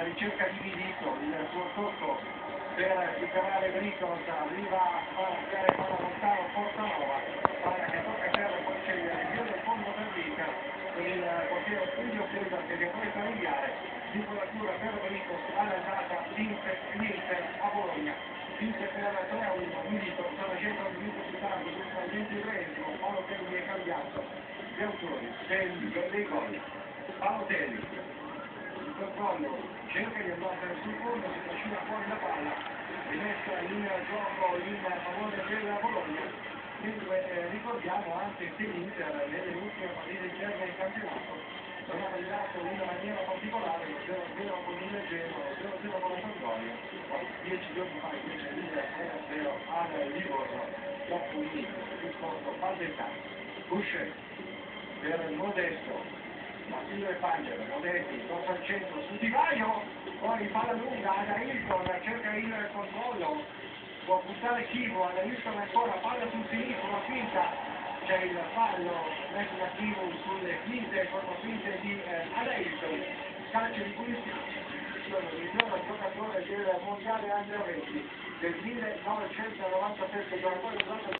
ricerca di Milito, il suo tocco per superare Bricos, arriva a fare palla lontano Portanova, palla che tocca a terra, poi c'è il giro del fondo per l'Inter, con il portiere Fulvio Cesar che poi fa rinviare, vincolatura per Bricos, all'andata l'Inter a Bologna, vince per 3-1, Milito sta facendo un minuto più tardi, questo al 23esimo, Balotelli è cambiato, gli autori dei gol, Balotelli, il controllo, cerca di andare sul fondo, si trascina fuori la palla, rimessa in gioco in favore della Bologna, mentre ricordiamo anche che l'Inter nelle ultime partite interne in campionato non ha mangiato in una maniera particolare, lo 0-0 con il Genoa, lo 0-0 con la Sampdoria, poi 10 giorni fa invece l'Inter 3-0 al Livorno, dopo un inizio piuttosto balbettante. Boucher per Modesto, Martino e Paglia, Modetti, corsa al centro su Di Vaio, poi palla lunga ad Hilton, cerca il controllo, può puntare Chivo, ad Hilton ancora, palla sul sinistro, la finta, c'è il fallo messo da Chivo sulle finte, controfinte di Hilton, calcio di punizione, il miglior giocatore del mondiale under 20 del 1997, giocatore